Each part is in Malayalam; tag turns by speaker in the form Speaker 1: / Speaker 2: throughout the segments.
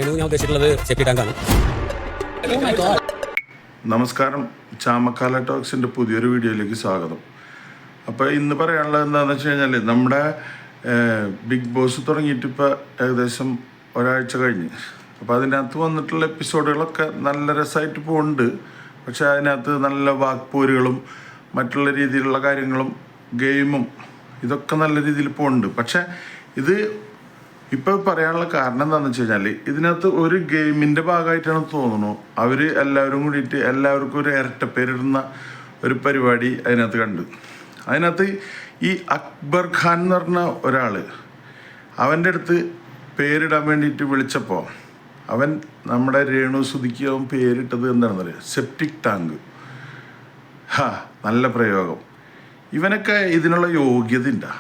Speaker 1: ഞാൻ ഉദ്ദേശിച്ചിട്ടുള്ളത് സേഫ്റ്റി ടാങ്കാണ്.
Speaker 2: നമസ്കാരം, ചാമക്കാല ടോക്സിൻ്റെ പുതിയൊരു വീഡിയോയിലേക്ക് സ്വാഗതം. അപ്പോൾ ഇന്ന് പറയാനുള്ളത് എന്താണെന്ന് വെച്ച് കഴിഞ്ഞാൽ, നമ്മുടെ ബിഗ് ബോസ് തുടങ്ങിയിട്ട് ഇപ്പോൾ ഏകദേശം ഒരാഴ്ച കഴിഞ്ഞ്. അപ്പോൾ അതിനകത്ത് വന്നിട്ടുള്ള എപ്പിസോഡുകളൊക്കെ നല്ല രസമായിട്ട് പോകുന്നുണ്ട്. പക്ഷേ അതിനകത്ത് നല്ല വാക്പോരുകളും മറ്റുള്ള രീതിയിലുള്ള കാര്യങ്ങളും ഗെയിമും ഇതൊക്കെ നല്ല രീതിയിൽ പോകുന്നുണ്ട്. പക്ഷേ ഇത് ഇപ്പോൾ പറയാനുള്ള കാരണം എന്താണെന്ന് വെച്ച് കഴിഞ്ഞാൽ, ഇതിനകത്ത് ഒരു ഗെയിമിൻ്റെ ഭാഗമായിട്ടാണ് തോന്നുന്നു അവർ എല്ലാവരും കൂടിയിട്ട് എല്ലാവർക്കും ഒരു ഇരട്ടപ്പേരിടുന്ന ഒരു പരിപാടി അതിനകത്ത് കണ്ട്. അതിനകത്ത് ഈ അക്ബർ ഖാൻ എന്ന് പറഞ്ഞ ഒരാൾ അവൻ്റെ അടുത്ത് പേരിടാൻ വേണ്ടിയിട്ട് വിളിച്ചപ്പോൾ അവൻ നമ്മുടെ രേണു സുധിക്ക് അവൻ പേരിട്ടത് എന്താണെന്ന് പറയുക, സെപ്റ്റിക് ടാങ്ക്. നല്ല പ്രയോഗം. ഇവനൊക്കെ ഇതിനുള്ള യോഗ്യത ഉണ്ടാ?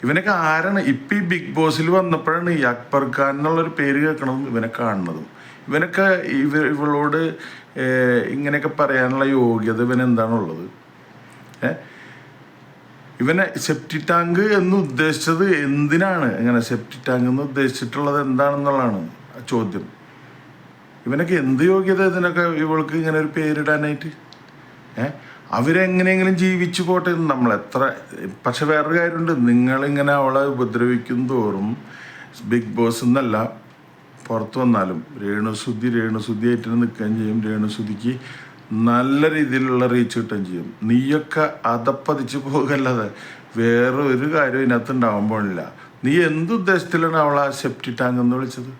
Speaker 2: ഇവനൊക്കെ ആരാണ്? ഇപ്പം ഈ ബിഗ് ബോസിൽ വന്നപ്പോഴാണ് ഈ അക്ബർ ഖാൻ എന്നുള്ളൊരു പേര് കേൾക്കണതും ഇവനെ കാണുന്നതും. ഇവനൊക്കെ ഇവളോട് ഇങ്ങനെയൊക്കെ പറയാനുള്ള യോഗ്യത ഇവനെന്താണുള്ളത്? ഇവനെ സെപ്റ്റി ടാങ്ക് എന്ന് ഉദ്ദേശിച്ചത് എന്തിനാണ്? ഇങ്ങനെ സെപ്റ്റി ടാങ്ക് എന്ന് ഉദ്ദേശിച്ചിട്ടുള്ളത് എന്താണെന്നുള്ളതാണ് ചോദ്യം. ഇവനൊക്കെ എന്ത് യോഗ്യത ഇതിനൊക്കെ ഇവൾക്ക് ഇങ്ങനെ ഒരു പേരിടാനായിട്ട്? അവരെങ്ങനെയെങ്കിലും ജീവിച്ചു പോട്ടെ നമ്മൾ എത്ര. പക്ഷെ വേറൊരു കാര്യമുണ്ട്, നിങ്ങളിങ്ങനെ അവളെ ഉപദ്രവിക്കും തോറും ബിഗ് ബോസ് എന്നല്ല പുറത്ത് വന്നാലും രേണുസുതി ആയിട്ട് നിൽക്കുകയും ചെയ്യും. രേണുസുതിക്ക് നല്ല രീതിയിലുള്ള റീച്ച് കിട്ടുകയും ചെയ്യും. നീയൊക്കെ അതപ്പതിച്ച് പോകുകയല്ലാതെ വേറെ ഒരു കാര്യം ഇതിനകത്ത് ഉണ്ടാവാൻ പോണില്ല. നീ എന്തുദ്ദേശത്തിലാണ് അവളെ സെപ്റ്റി ടാങ്ക് എന്ന് വിളിച്ചത്?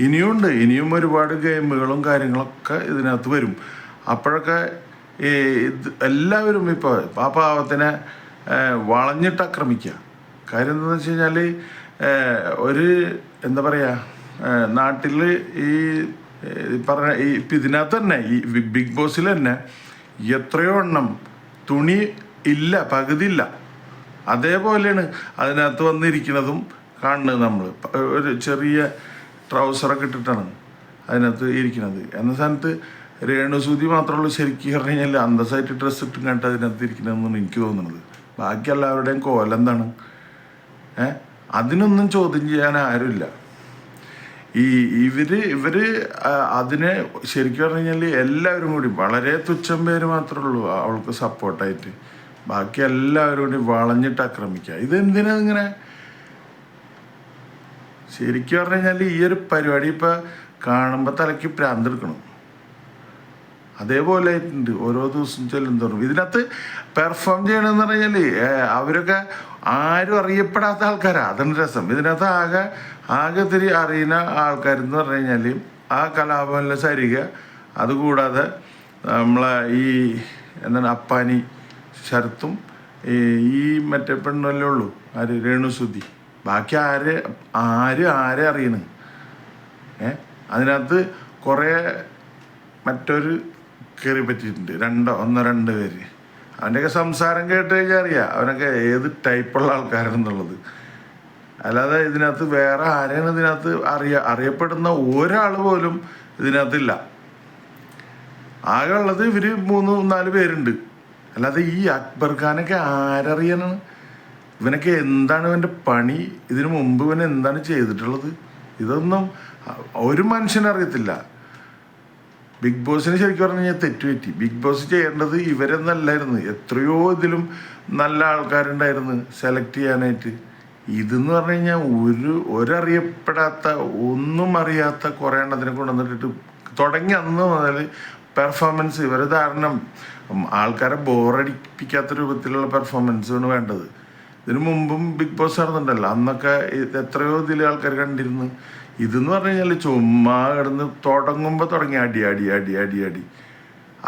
Speaker 2: ഇനിയും ഒരുപാട് ഗെയിമുകളും കാര്യങ്ങളൊക്കെ ഇതിനകത്ത് വരും. അപ്പോഴൊക്കെ എല്ലാവരും ഇപ്പോൾ ആ പാവത്തിനെ വളഞ്ഞിട്ട് ആക്രമിക്കുക. കാര്യം എന്താണെന്ന് വെച്ച് കഴിഞ്ഞാൽ, ഒരു എന്താ പറയുക, നാട്ടിൽ ഈ പറഞ്ഞ ഇപ്പം ഇതിനകത്ത് തന്നെ ഈ ബിഗ് ബോസിൽ തന്നെ എത്രയോ എണ്ണം തുണി ഇല്ല, പകുതി ഇല്ല, അതേപോലെയാണ് അതിനകത്ത് വന്നിരിക്കുന്നതും കാണുന്നത്. നമ്മൾ ഒരു ചെറിയ ട്രൗസറൊക്കെ ഇട്ടിട്ടാണ് അതിനകത്ത് ഇരിക്കുന്നത്. എന്ന സ്ഥാനത്ത് രേണുസുതി മാത്രമുള്ളൂ ശരിക്കും പറഞ്ഞു കഴിഞ്ഞാൽ അന്തസ്സായിട്ട് ഡ്രസ്സ് ഇട്ടും കണ്ടിട്ട് അതിനകത്ത് ഇരിക്കണമെന്നാണ് എനിക്ക് തോന്നുന്നത്. ബാക്കി എല്ലാവരുടെയും കോലെന്താണ്? അതിനൊന്നും ചോദ്യം ചെയ്യാൻ ആരുമില്ല. ഇവര് അതിനെ ശരിക്കും പറഞ്ഞു കഴിഞ്ഞാൽ എല്ലാവരും കൂടി വളരെ തുച്ഛം പേര് മാത്രമേ ഉള്ളൂ അവൾക്ക് സപ്പോർട്ടായിട്ട്. ബാക്കി എല്ലാവരും കൂടി വളഞ്ഞിട്ട് ആക്രമിക്കുക. ഇതെന്തിനാ ഇങ്ങനെ? ശരിക്കും പറഞ്ഞു കഴിഞ്ഞാൽ ഈ ഒരു പരിപാടി ഇപ്പം കാണുമ്പോൾ തലയ്ക്ക് ഭ്രാന്തെടുക്കണം. അതേപോലെ ആയിട്ടുണ്ട് ഓരോ ദിവസം ചെല്ലും തോറും. ഇതിനകത്ത് പെർഫോം ചെയ്യണമെന്ന് പറഞ്ഞാൽ അവരൊക്കെ ആരും അറിയപ്പെടാത്ത ആൾക്കാരാണ്. അതാണ് രസം. ഇതിനകത്ത് ആകെ ഇത്തിരി അറിയുന്ന ആൾക്കാരെന്ന് പറഞ്ഞു കഴിഞ്ഞാൽ ആ കലാഭവനിലെ സരിക, അതുകൂടാതെ നമ്മളെ ഈ എന്താണ് അപ്പാനി ശരത്തും ഈ മറ്റേ പെണ്ണല്ലേ ഉള്ളൂ, ആര്, രേണുസുതി. ബാക്കി ആരെ അറിയണ്? അതിനകത്ത് കുറേ മറ്റൊരു കയറി പറ്റിയിട്ടുണ്ട്, രണ്ട് പേര്. അവൻ്റെയൊക്കെ സംസാരം കേട്ട് കഴിഞ്ഞാൽ അറിയാം അവനൊക്കെ ഏത് ടൈപ്പുള്ള ആൾക്കാരാണെന്നുള്ളത്. അല്ലാതെ ഇതിനകത്ത് വേറെ ആരെയാണ് ഇതിനകത്ത് അറിയപ്പെടുന്ന ഒരാൾ പോലും ഇതിനകത്തില്ല. ആകെ ഉള്ളത് ഇവർ 3-4 പേരുണ്ട്. അല്ലാതെ ഈ അക്ബർ ഖാനൊക്കെ ആരറിയാനാണ്? ഇവനൊക്കെ എന്താണ് ഇവൻ്റെ പണി? ഇതിനു മുമ്പ് ഇവൻ എന്താണ് ചെയ്തിട്ടുള്ളത്? ഇതൊന്നും ഒരു മനുഷ്യനറിയത്തില്ല. ബിഗ് ബോസിന് ശരിക്കും പറഞ്ഞു കഴിഞ്ഞാൽ തെറ്റുപറ്റി. ബിഗ് ബോസ് ചെയ്യേണ്ടത് ഇവരെന്നല്ലായിരുന്നു, എത്രയോ ഇതിലും നല്ല ആൾക്കാരുണ്ടായിരുന്നു സെലക്ട് ചെയ്യാനായിട്ട്. ഇതെന്ന് പറഞ്ഞു കഴിഞ്ഞാൽ ഒരറിയപ്പെടാത്ത ഒന്നും അറിയാത്ത കുറേ എണ്ണത്തിനെ കൊണ്ടുവന്നിട്ട് തുടങ്ങി അന്ന് മുതൽ പെർഫോമൻസ് ഇവർ ധാരണം ആൾക്കാരെ ബോറടിപ്പിക്കാത്ത രൂപത്തിലുള്ള പെർഫോമൻസാണ് വേണ്ടത്. ഇതിനു മുമ്പും ബിഗ് ബോസ് നടന്നിട്ടുണ്ടല്ലോ, അന്നൊക്കെ എത്രയോ ഇതിൽ ആൾക്കാർ കണ്ടിരുന്നു. ഇതെന്ന് പറഞ്ഞു കഴിഞ്ഞാൽ ചുമ്മാ കിടന്ന് തുടങ്ങുമ്പോൾ തുടങ്ങി അടി.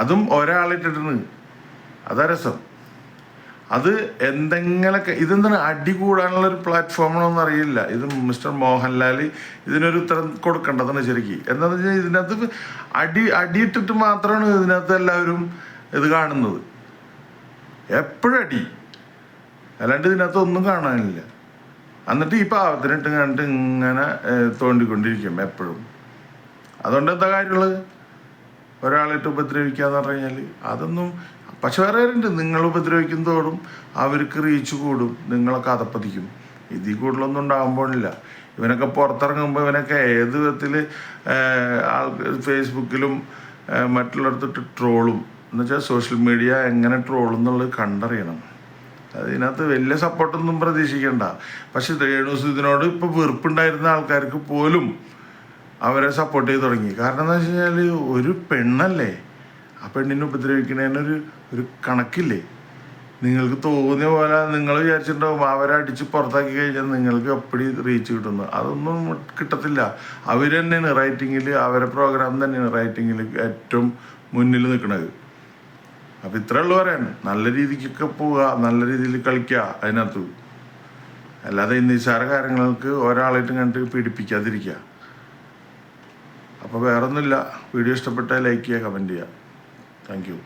Speaker 2: അതും ഒരാളിട്ടിരുന്ന്. അതാ രസം. അത് എന്തെങ്കിലൊക്കെ ഇതെന്താണ് അടി കൂടാനുള്ളൊരു പ്ലാറ്റ്ഫോമാണോന്ന് അറിയില്ല. ഇത് മിസ്റ്റർ മോഹൻലാൽ ഇതിനൊരു ഉത്തരം കൊടുക്കേണ്ടതാണ് ശരിക്കും. എന്താണെന്ന് വെച്ചാൽ ഇതിനകത്ത് അടിയിട്ടിട്ട് മാത്രമാണ് ഇതിനകത്ത് എല്ലാവരും ഇത് കാണുന്നത്. എപ്പോഴും അടി, അല്ലാണ്ട് ഇതിനകത്ത് ഒന്നും കാണാനില്ല. എന്നിട്ട് ഈ പാവത്തിനിട്ട് കണ്ടിട്ട് ഇങ്ങനെ തോണ്ടിക്കൊണ്ടിരിക്കും എപ്പോഴും. അതുകൊണ്ട് എന്താ കാര്യമുള്ളത്? ഒരാളിട്ട് ഉപദ്രവിക്കാന്ന് പറഞ്ഞു കഴിഞ്ഞാൽ അതൊന്നും. പക്ഷെ വേറെ കാര്യമുണ്ട്, നിങ്ങൾ ഉപദ്രവിക്കും തോറും അവർക്ക് റീച്ച് കൂടും, നിങ്ങളൊക്കെ അതപ്പതിക്കും. ഇതിൽ കൂടുതലൊന്നും ഉണ്ടാകാൻ പോണില്ല. ഇവനൊക്കെ പുറത്തിറങ്ങുമ്പോൾ ഇവനൊക്കെ ഏത് വിധത്തിൽ ഫേസ്ബുക്കിലും മറ്റുള്ളിടത്തിട്ട് ട്രോളും എന്നുവെച്ചാൽ സോഷ്യൽ മീഡിയ എങ്ങനെ ട്രോളും എന്നുള്ളത് കണ്ടറിയണം. അതിനകത്ത് വലിയ സപ്പോർട്ടൊന്നും പ്രതീക്ഷിക്കണ്ട. പക്ഷെ രേണുസുതിനോട് ഇപ്പോൾ വെറുപ്പുണ്ടായിരുന്ന ആൾക്കാർക്ക് പോലും അവരെ സപ്പോർട്ട് ചെയ്ത് തുടങ്ങി. കാരണം എന്താ വെച്ച് കഴിഞ്ഞാൽ ഒരു പെണ്ണല്ലേ, ആ പെണ്ണിനെ ഉപദ്രവിക്കുന്നതിനൊരു കണക്കില്ലേ? നിങ്ങൾക്ക് തോന്നിയ പോലെ നിങ്ങൾ വിചാരിച്ചിട്ടുണ്ടാവും അവരെ അടിച്ച് പുറത്താക്കി കഴിഞ്ഞാൽ നിങ്ങൾക്ക് അപ്പടി റീച്ച് കിട്ടുന്നു. അതൊന്നും കിട്ടത്തില്ല. അവർ തന്നെയാണ് റൈറ്റിങ്ങിൽ, അവരെ പ്രോഗ്രാം തന്നെയാണ് റൈറ്റിങ്ങിൽ ഏറ്റവും മുന്നിൽ നിൽക്കുന്നത്. അപ്പം ഇത്രേ ഉള്ളൂ പറയാൻ. നല്ല രീതിക്കൊക്കെ പോവുക, നല്ല രീതിയിൽ കളിക്കുക അതിനകത്ത്. അല്ലാതെ ഈ നിസ്സാര കാര്യങ്ങൾക്ക് ഒരാളായിട്ടും കണ്ടിട്ട് പീഡിപ്പിക്കാതിരിക്കുക. അപ്പോൾ വേറൊന്നുമില്ല. വീഡിയോ ഇഷ്ടപ്പെട്ടാൽ ലൈക്ക് ചെയ്യുക, കമൻറ്റ് ചെയ്യുക. Thank you.